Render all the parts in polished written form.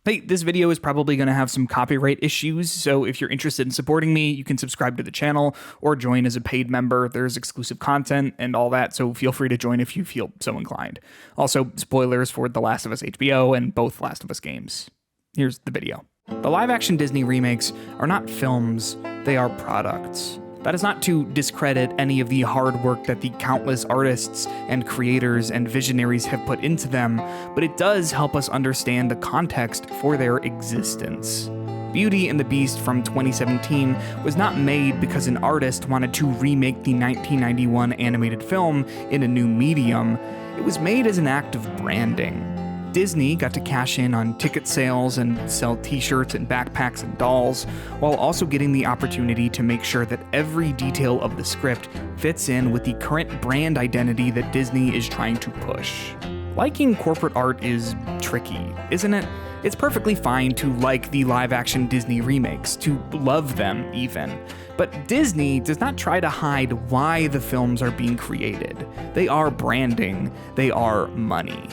Hey, this video is probably going to have some copyright issues, so if you're interested in supporting me, you can subscribe to the channel or join as a paid member. There's exclusive content and all that, so feel free to join if you feel so inclined. Also, spoilers for The Last of Us HBO and both Last of Us games. Here's the video. The live-action Disney remakes are not films, they are products. That is not to discredit any of the hard work that the countless artists and creators and visionaries have put into them, but it does help us understand the context for their existence. Beauty and the Beast from 2017 was not made because an artist wanted to remake the 1991 animated film in a new medium. It was made as an act of branding. Disney got to cash in on ticket sales and sell t-shirts and backpacks and dolls, while also getting the opportunity to make sure that every detail of the script fits in with the current brand identity that Disney is trying to push. Liking corporate art is tricky, isn't it? It's perfectly fine to like the live-action Disney remakes, to love them even. But Disney does not try to hide why the films are being created. They are branding, they are money.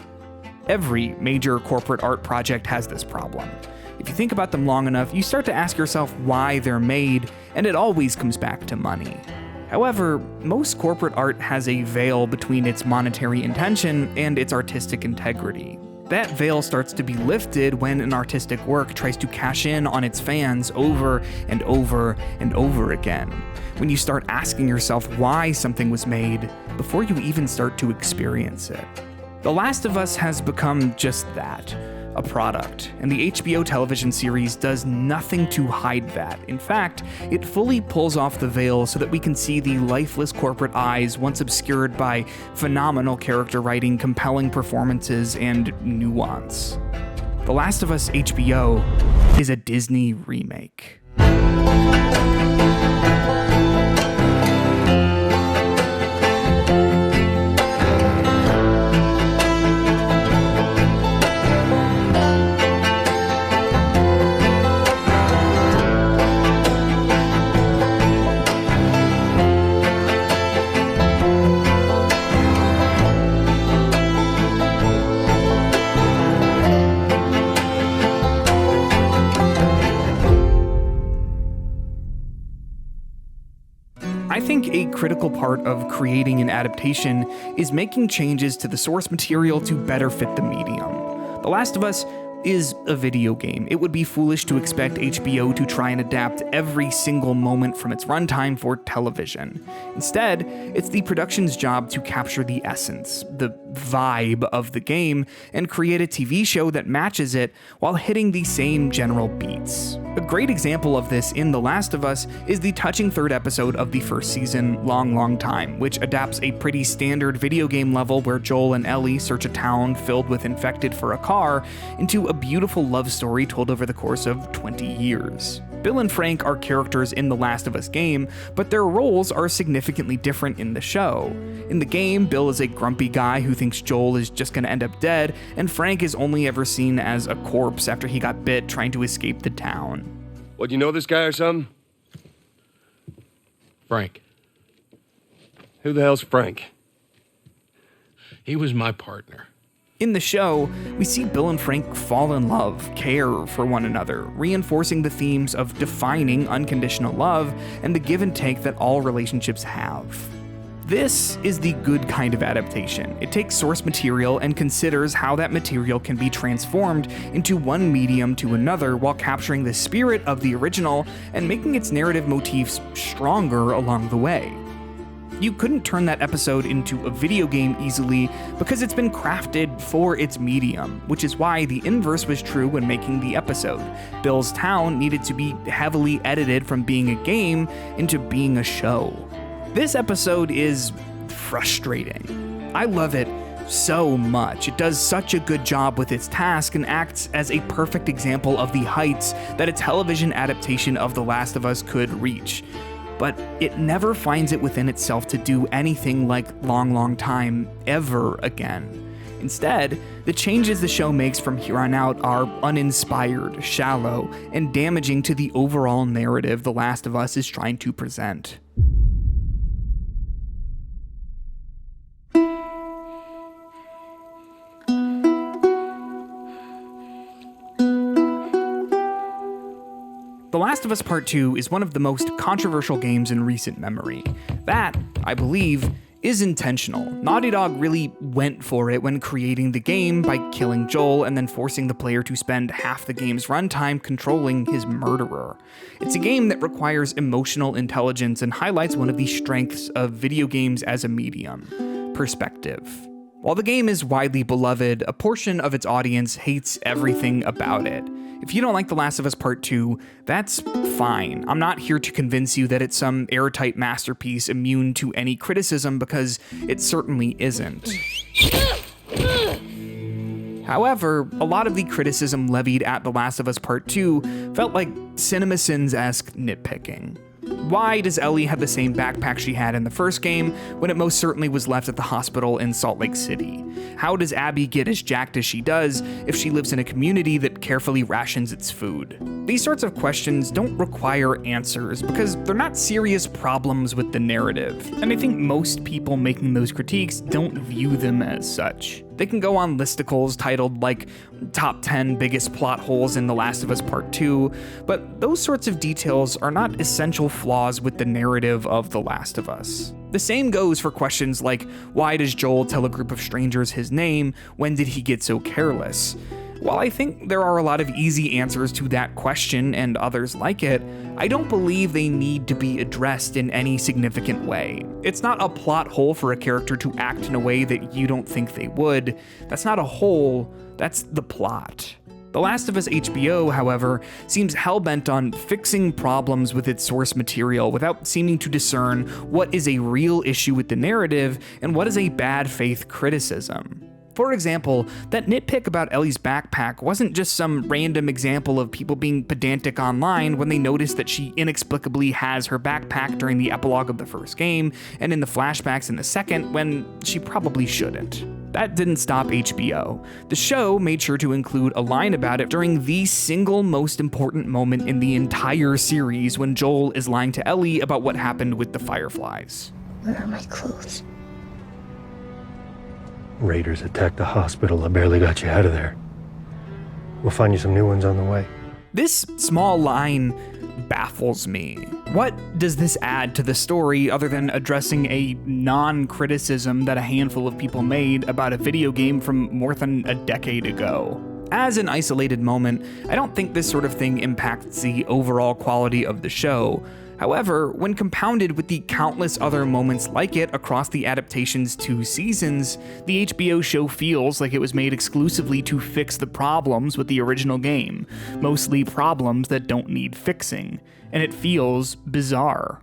Every major corporate art project has this problem. If you think about them long enough, you start to ask yourself why they're made, and it always comes back to money. However, most corporate art has a veil between its monetary intention and its artistic integrity. That veil starts to be lifted when an artistic work tries to cash in on its fans over and over and over again. When you start asking yourself why something was made before you even start to experience it. The Last of Us has become just that, a product, and the HBO television series does nothing to hide that. In fact, it fully pulls off the veil so that we can see the lifeless corporate eyes once obscured by phenomenal character writing, compelling performances, and nuance. The Last of Us HBO is a Disney remake. I think a critical part of creating an adaptation is making changes to the source material to better fit the medium. The Last of Us is a video game. It would be foolish to expect HBO to try and adapt every single moment from its runtime for television. Instead, it's the production's job to capture the essence, the vibe of the game, and create a TV show that matches it while hitting the same general beats. A great example of this in The Last of Us is the touching third episode of the first season, Long Time, which adapts a pretty standard video game level where Joel and Ellie search a town filled with infected for a car into a beautiful love story told over the course of 20 years. Bill and Frank are characters in the Last of Us game, but their roles are significantly different in the show. In the game, Bill is a grumpy guy who thinks Joel is just going to end up dead, and Frank is only ever seen as a corpse after he got bit trying to escape the town. What, you know this guy or something? Frank. Who the hell's Frank? He was my partner. In the show, we see Bill and Frank fall in love, care for one another, reinforcing the themes of defining unconditional love and the give and take that all relationships have. This is the good kind of adaptation. It takes source material and considers how that material can be transformed into one medium to another while capturing the spirit of the original and making its narrative motifs stronger along the way. You couldn't turn that episode into a video game easily because it's been crafted for its medium, which is why the inverse was true when making the episode. Bill's town needed to be heavily edited from being a game into being a show. This episode is frustrating. I love it so much. It does such a good job with its task and acts as a perfect example of the heights that a television adaptation of The Last of Us could reach. But it never finds it within itself to do anything like Long Time ever again. Instead, the changes the show makes from here on out are uninspired, shallow, and damaging to the overall narrative The Last of Us is trying to present. The Last of Us Part 2 is one of the most controversial games in recent memory. That, I believe, is intentional. Naughty Dog really went for it when creating the game by killing Joel and then forcing the player to spend half the game's runtime controlling his murderer. It's a game that requires emotional intelligence and highlights one of the strengths of video games as a medium: perspective. While the game is widely beloved, a portion of its audience hates everything about it. If you don't like The Last of Us Part 2, that's fine. I'm not here to convince you that it's some airtight masterpiece immune to any criticism, because it certainly isn't. However, a lot of the criticism levied at The Last of Us Part 2 felt like CinemaSins-esque nitpicking. Why does Ellie have the same backpack she had in the first game when it most certainly was left at the hospital in Salt Lake City? How does Abby get as jacked as she does if she lives in a community that carefully rations its food? These sorts of questions don't require answers because they're not serious problems with the narrative, and I think most people making those critiques don't view them as such. They can go on listicles titled like Top 10 Biggest Plot Holes in The Last of Us Part 2, but those sorts of details are not essential flaws with the narrative of The Last of Us. The same goes for questions like, why does Joel tell a group of strangers his name? When did he get so careless? While I think there are a lot of easy answers to that question and others like it, I don't believe they need to be addressed in any significant way. It's not a plot hole for a character to act in a way that you don't think they would. That's not a hole, that's the plot. The Last of Us HBO, however, seems hell-bent on fixing problems with its source material without seeming to discern what is a real issue with the narrative and what is a bad faith criticism. For example, that nitpick about Ellie's backpack wasn't just some random example of people being pedantic online when they noticed that she inexplicably has her backpack during the epilogue of the first game and in the flashbacks in the second when she probably shouldn't. That didn't stop HBO. The show made sure to include a line about it during the single most important moment in the entire series when Joel is lying to Ellie about what happened with the Fireflies. Where are my clothes? Raiders attacked the hospital. I barely got you out of there. We'll find you some new ones on the way. This small line baffles me. What does this add to the story other than addressing a non-criticism that a handful of people made about a video game from more than a decade ago? As an isolated moment, I don't think this sort of thing impacts the overall quality of the show. However, when compounded with the countless other moments like it across the adaptation's 2 seasons, the HBO show feels like it was made exclusively to fix the problems with the original game, mostly problems that don't need fixing, and it feels bizarre.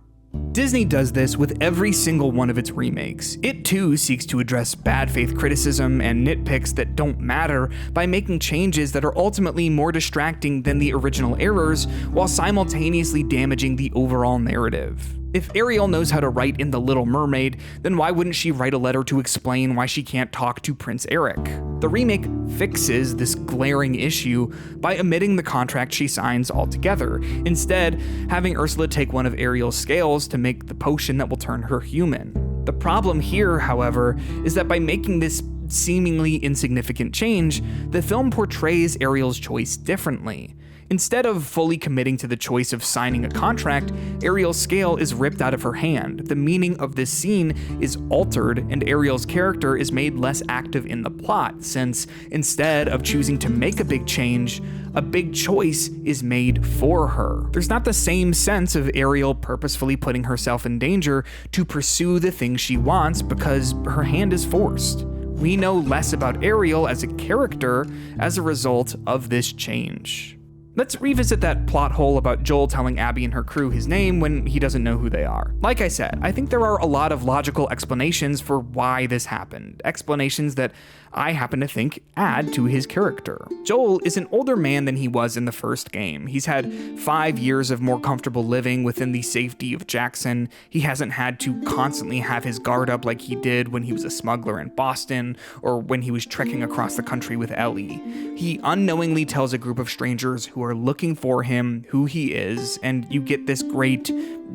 Disney does this with every single one of its remakes. It too seeks to address bad faith criticism and nitpicks that don't matter by making changes that are ultimately more distracting than the original errors while simultaneously damaging the overall narrative. If Ariel knows how to write in The Little Mermaid, then why wouldn't she write a letter to explain why she can't talk to Prince Eric? The remake fixes this glaring issue by omitting the contract she signs altogether, instead having Ursula take one of Ariel's scales to make the potion that will turn her human. The problem here, however, is that by making this seemingly insignificant change, the film portrays Ariel's choice differently. Instead of fully committing to the choice of signing a contract, Ariel's scale is ripped out of her hand. The meaning of this scene is altered, and Ariel's character is made less active in the plot, since instead of choosing to make a big change, a big choice is made for her. There's not the same sense of Ariel purposefully putting herself in danger to pursue the thing she wants because her hand is forced. We know less about Ariel as a character as a result of this change. Let's revisit that plot hole about Joel telling Abby and her crew his name when he doesn't know who they are. Like I said, I think there are a lot of logical explanations for why this happened. Explanations that I happen to think add to his character. Joel is an older man than he was in the first game. He's had 5 years of more comfortable living within the safety of Jackson. He hasn't had to constantly have his guard up like he did when he was a smuggler in Boston or when he was trekking across the country with Ellie. He unknowingly tells a group of strangers who are looking for him who he is, and you get this great,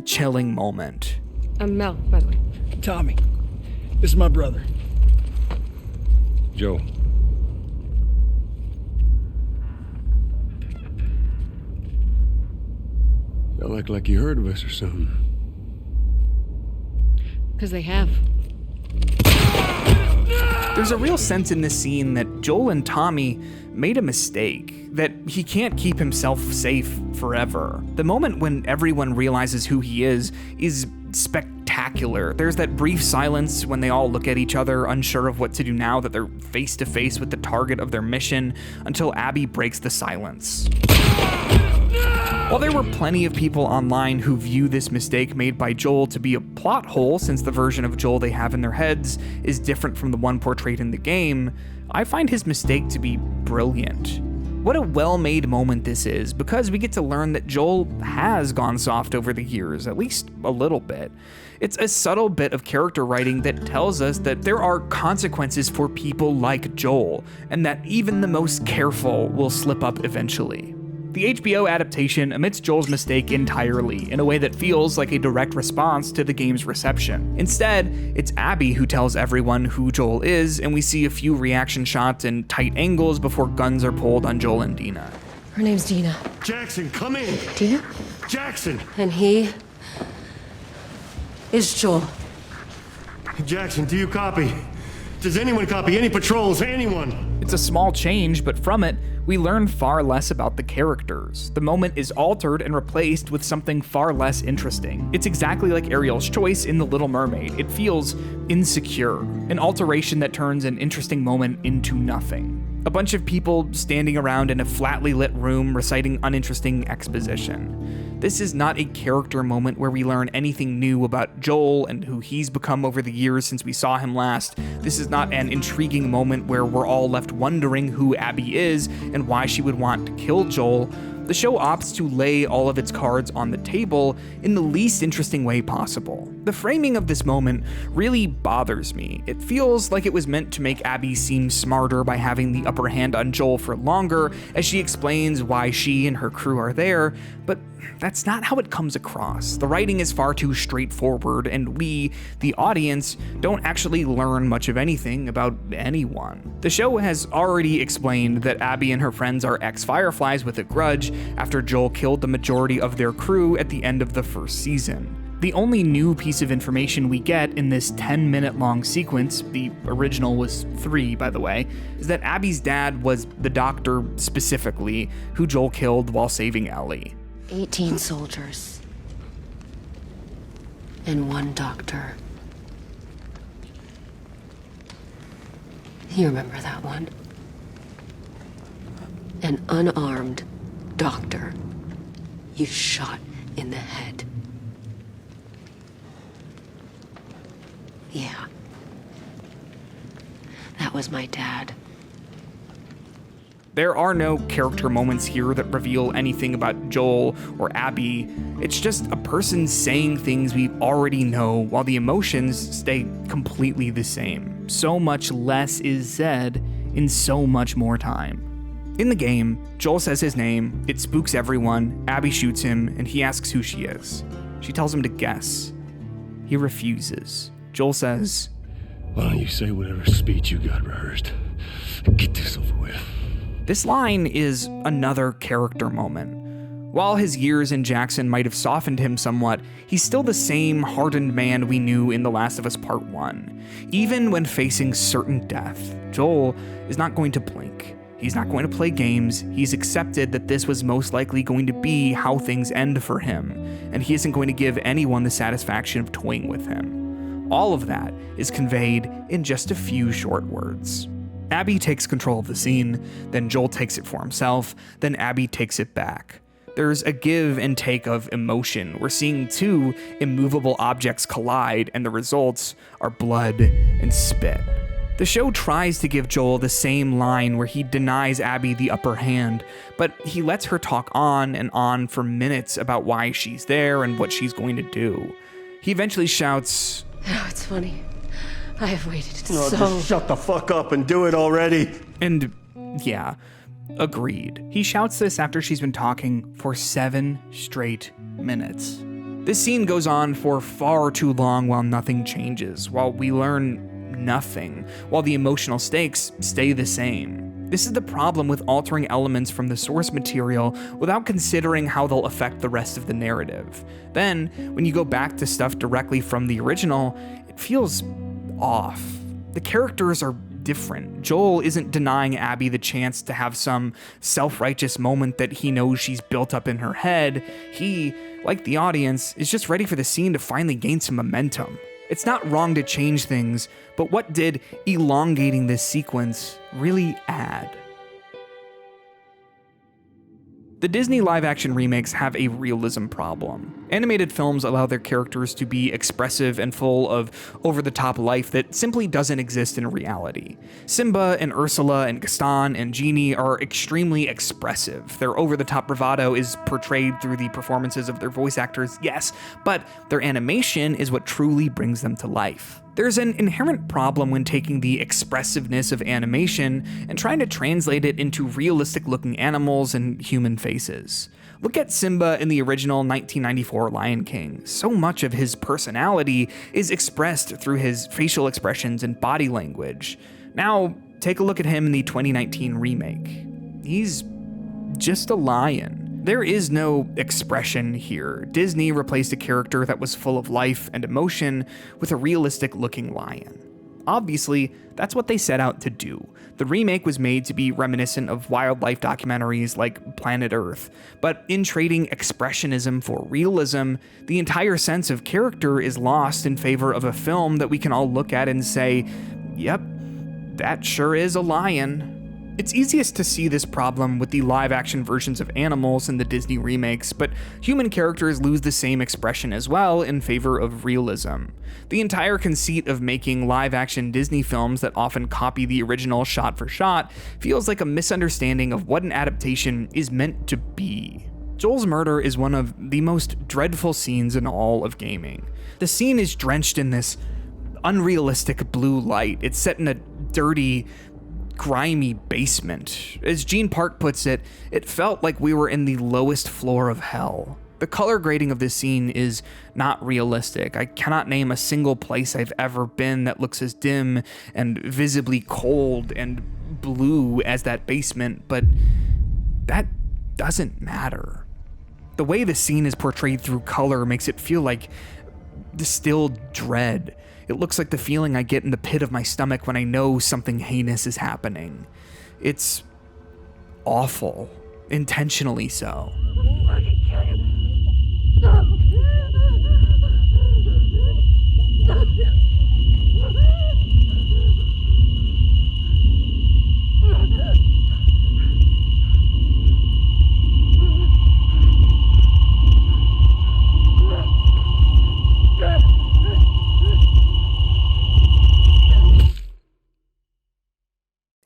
chilling moment. I'm Mel, by the way. Tommy. This is my brother. Joe. Y'all act like you heard of us or something. Because they have. There's a real sense in this scene that Joel and Tommy made a mistake, that he can't keep himself safe forever. The moment when everyone realizes who he is spectacular. There's that brief silence when they all look at each other, unsure of what to do now that they're face to face with the target of their mission, until Abby breaks the silence. While there were plenty of people online who view this mistake made by Joel to be a plot hole, since the version of Joel they have in their heads is different from the one portrayed in the game, I find his mistake to be brilliant. What a well-made moment this is, because we get to learn that Joel has gone soft over the years, at least a little bit. It's a subtle bit of character writing that tells us that there are consequences for people like Joel, and that even the most careful will slip up eventually. The HBO adaptation omits Joel's mistake entirely in a way that feels like a direct response to the game's reception. Instead, it's Abby who tells everyone who Joel is, and we see a few reaction shots and tight angles before guns are pulled on Joel and Dina. Her name's Dina. Jackson, come in! Dina? Jackson! And he is Joel. Jackson, do you copy? Does anyone copy? Any patrols? Anyone? It's a small change, but from it, we learn far less about the characters. The moment is altered and replaced with something far less interesting. It's exactly like Ariel's choice in The Little Mermaid. It feels insecure, an alteration that turns an interesting moment into nothing. A bunch of people standing around in a flatly lit room reciting uninteresting exposition. This is not a character moment where we learn anything new about Joel and who he's become over the years since we saw him last. This is not an intriguing moment where we're all left wondering who Abby is and why she would want to kill Joel. The show opts to lay all of its cards on the table in the least interesting way possible. The framing of this moment really bothers me. It feels like it was meant to make Abby seem smarter by having the upper hand on Joel for longer as she explains why she and her crew are there, but that's not how it comes across. The writing is far too straightforward, and we, the audience, don't actually learn much of anything about anyone. The show has already explained that Abby and her friends are ex-Fireflies with a grudge after Joel killed the majority of their crew at the end of the first season. The only new piece of information we get in this 10-minute long sequence, the original was 3 by the way, is that Abby's dad was the doctor specifically who Joel killed while saving Ellie. 18 soldiers. And 1 doctor. You remember that one? An unarmed doctor you shot in the head. Yeah. That was my dad. There are no character moments here that reveal anything about Joel or Abby. It's just a person saying things we already know while the emotions stay completely the same. So much less is said in so much more time. In the game, Joel says his name, it spooks everyone, Abby shoots him, and he asks who she is. She tells him to guess. He refuses. Joel says, Why don't you say whatever speech you got rehearsed and get this over with? This line is another character moment. While his years in Jackson might have softened him somewhat, he's still the same hardened man we knew in The Last of Us Part 1. Even when facing certain death, Joel is not going to blink. He's not going to play games. He's accepted that this was most likely going to be how things end for him, and he isn't going to give anyone the satisfaction of toying with him. All of that is conveyed in just a few short words. Abby takes control of the scene, then Joel takes it for himself, then Abby takes it back. There's a give and take of emotion. We're seeing 2 immovable objects collide, and the results are blood and spit. The show tries to give Joel the same line where he denies Abby the upper hand, but he lets her talk on and on for minutes about why she's there and what she's going to do. He eventually shouts, Oh, it's funny. I have waited Just shut the fuck up and do it already. and yeah, agreed. He shouts this after she's been talking for 7 straight minutes. This scene goes on for far too long while nothing changes, while we learn nothing, while the emotional stakes stay the same. This is the problem with altering elements from the source material without considering how they'll affect the rest of the narrative. Then, when you go back to stuff directly from the original, it feels off. The characters are different. Joel isn't denying Abby the chance to have some self-righteous moment that he knows she's built up in her head. He, like the audience, is just ready for the scene to finally gain some momentum. It's not wrong to change things, but what did elongating this sequence really add? The Disney live-action remakes have a realism problem. Animated films allow their characters to be expressive and full of over-the-top life that simply doesn't exist in reality. Simba and Ursula and Gaston and Genie are extremely expressive. Their over-the-top bravado is portrayed through the performances of their voice actors, yes, but their animation is what truly brings them to life. There's an inherent problem when taking the expressiveness of animation and trying to translate it into realistic-looking animals and human faces. Look at Simba in the original 1994 Lion King. So much of his personality is expressed through his facial expressions and body language. Now, take a look at him in the 2019 remake. He's just a lion. There is no expression here. Disney replaced a character that was full of life and emotion with a realistic-looking lion. Obviously, that's what they set out to do. The remake was made to be reminiscent of wildlife documentaries like Planet Earth, but in trading expressionism for realism, the entire sense of character is lost in favor of a film that we can all look at and say, yep, that sure is a lion. It's easiest to see this problem with the live-action versions of animals in the Disney remakes, but human characters lose the same expression as well in favor of realism. The entire conceit of making live-action Disney films that often copy the original shot for shot feels like a misunderstanding of what an adaptation is meant to be. Joel's murder is one of the most dreadful scenes in all of gaming. The scene is drenched in this unrealistic blue light. It's set in a dirty, grimy basement. As Gene Park puts it, it felt like we were in the lowest floor of hell. The color grading of this scene is not realistic. I cannot name a single place I've ever been that looks as dim and visibly cold and blue as that basement, but that doesn't matter. The way the scene is portrayed through color makes it feel like distilled dread. It looks like the feeling I get in the pit of my stomach when I know something heinous is happening. It's awful, intentionally so.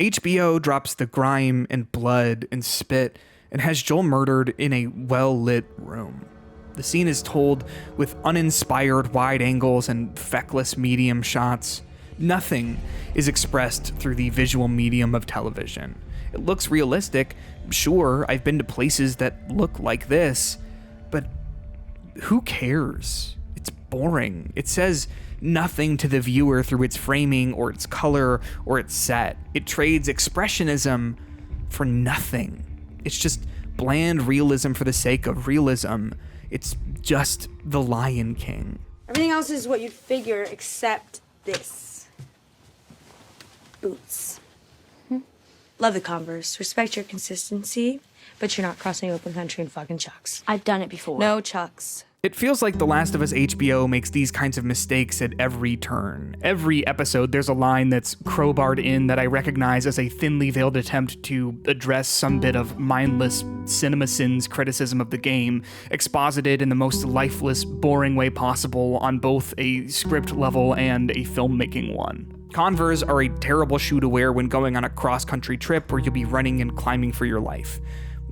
HBO drops the grime and blood and spit and has Joel murdered in a well-lit room. The scene is told with uninspired wide angles and feckless medium shots. Nothing is expressed through the visual medium of television. It looks realistic. Sure, I've been to places that look like this, but who cares? It's boring. It says nothing to the viewer through its framing or its color or its set. It trades expressionism for nothing. It's just bland realism for the sake of realism. It's just The Lion King. Everything else is what you'd figure except this. Boots. Love the Converse. Respect your consistency, but you're not crossing open country in fucking Chucks. I've done it before. No Chucks. It feels like The Last of Us HBO makes these kinds of mistakes at every turn. Every episode, there's a line that's crowbarred in that I recognize as a thinly veiled attempt to address some bit of mindless CinemaSins criticism of the game, exposited in the most lifeless, boring way possible on both a script level and a filmmaking one. Converse are a terrible shoe to wear when going on a cross-country trip where you'll be running and climbing for your life.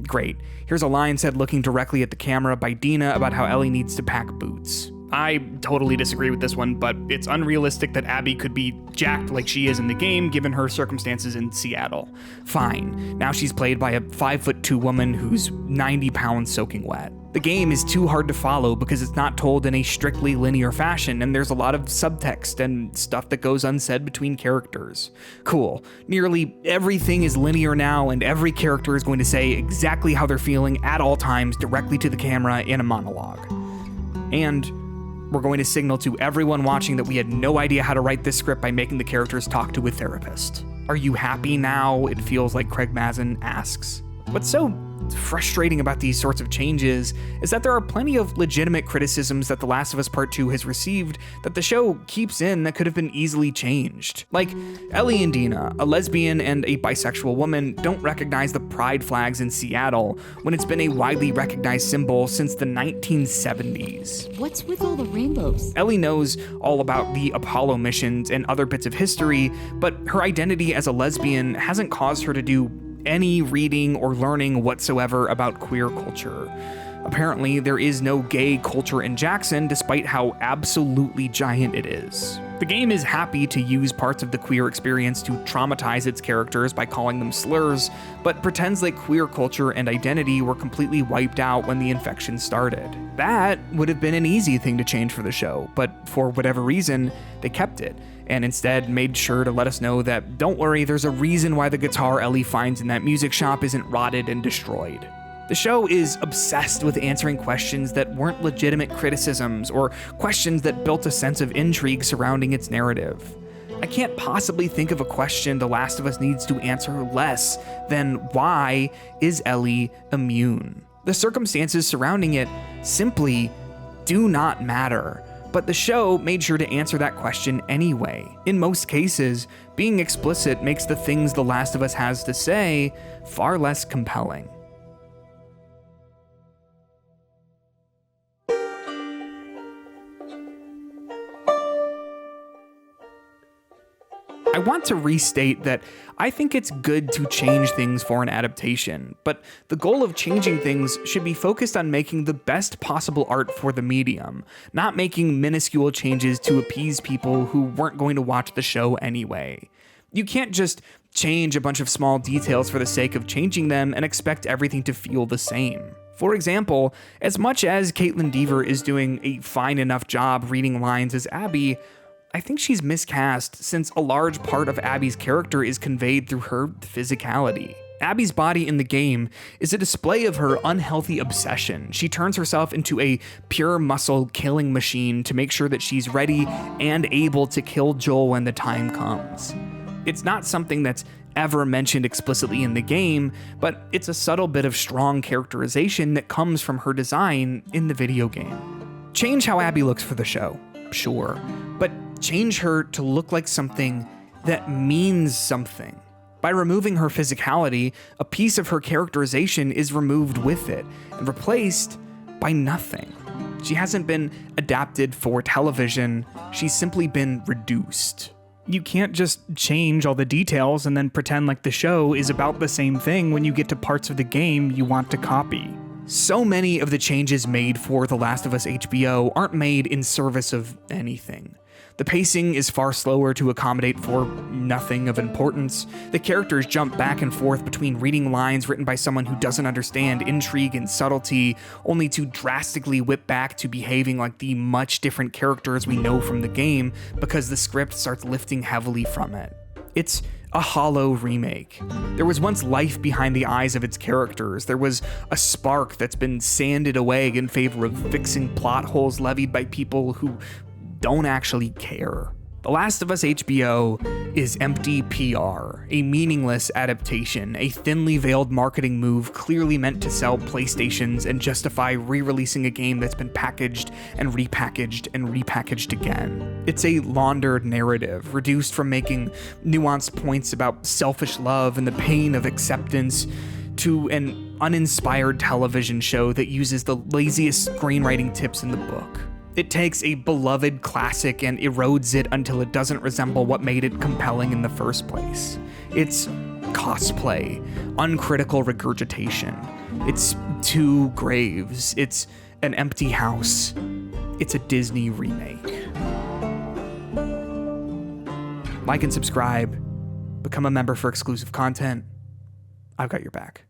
Great. Here's a line said looking directly at the camera by Dina about how Ellie needs to pack boots. I totally disagree with this one, but it's unrealistic that Abby could be jacked like she is in the game given her circumstances in Seattle. Fine. Now she's played by a 5'2" woman who's 90 pounds soaking wet. The game is too hard to follow because it's not told in a strictly linear fashion, and there's a lot of subtext and stuff that goes unsaid between characters. Cool. Nearly everything is linear now, and every character is going to say exactly how they're feeling at all times directly to the camera in a monologue. And we're going to signal to everyone watching that we had no idea how to write this script by making the characters talk to a therapist. Are you happy now? It feels like Craig Mazin asks. What's so frustrating about these sorts of changes is that there are plenty of legitimate criticisms that The Last of Us Part 2 has received that the show keeps in that could have been easily changed. Like, Ellie and Dina, a lesbian and a bisexual woman, don't recognize the pride flags in Seattle when it's been a widely recognized symbol since the 1970s. What's with all the rainbows? Ellie knows all about the Apollo missions and other bits of history, but her identity as a lesbian hasn't caused her to do any reading or learning whatsoever about queer culture. Apparently, there is no gay culture in Jackson, despite how absolutely giant it is. The game is happy to use parts of the queer experience to traumatize its characters by calling them slurs, but pretends like queer culture and identity were completely wiped out when the infection started. That would have been an easy thing to change for the show, but for whatever reason, they kept it, and instead made sure to let us know that, don't worry, there's a reason why the guitar Ellie finds in that music shop isn't rotted and destroyed. The show is obsessed with answering questions that weren't legitimate criticisms or questions that built a sense of intrigue surrounding its narrative. I can't possibly think of a question The Last of Us needs to answer less than why is Ellie immune? The circumstances surrounding it simply do not matter. But the show made sure to answer that question anyway. In most cases, being explicit makes the things The Last of Us has to say far less compelling. I want to restate that I think it's good to change things for an adaptation, but the goal of changing things should be focused on making the best possible art for the medium, not making minuscule changes to appease people who weren't going to watch the show anyway. You can't just change a bunch of small details for the sake of changing them and expect everything to feel the same. For example, as much as Caitlin Dever is doing a fine enough job reading lines as Abby, I think she's miscast since a large part of Abby's character is conveyed through her physicality. Abby's body in the game is a display of her unhealthy obsession. She turns herself into a pure muscle killing machine to make sure that she's ready and able to kill Joel when the time comes. It's not something that's ever mentioned explicitly in the game, but it's a subtle bit of strong characterization that comes from her design in the video game. Change how Abby looks for the show, sure, but change her to look like something that means something. By removing her physicality, a piece of her characterization is removed with it and replaced by nothing. She hasn't been adapted for television, she's simply been reduced. You can't just change all the details and then pretend like the show is about the same thing when you get to parts of the game you want to copy. So many of the changes made for The Last of Us HBO aren't made in service of anything. The pacing is far slower to accommodate for nothing of importance. The characters jump back and forth between reading lines written by someone who doesn't understand intrigue and subtlety, only to drastically whip back to behaving like the much different characters we know from the game because the script starts lifting heavily from it. It's a hollow remake. There was once life behind the eyes of its characters. There was a spark that's been sanded away in favor of fixing plot holes levied by people who don't actually care. The Last of Us HBO is empty PR, a meaningless adaptation, a thinly veiled marketing move clearly meant to sell PlayStations and justify re-releasing a game that's been packaged and repackaged and repackaged again. It's a laundered narrative, reduced from making nuanced points about selfish love and the pain of acceptance to an uninspired television show that uses the laziest screenwriting tips in the book. It takes a beloved classic and erodes it until it doesn't resemble what made it compelling in the first place. It's cosplay, uncritical regurgitation. It's two graves. It's an empty house. It's a Disney remake. Like and subscribe. Become a member for exclusive content. I've got your back.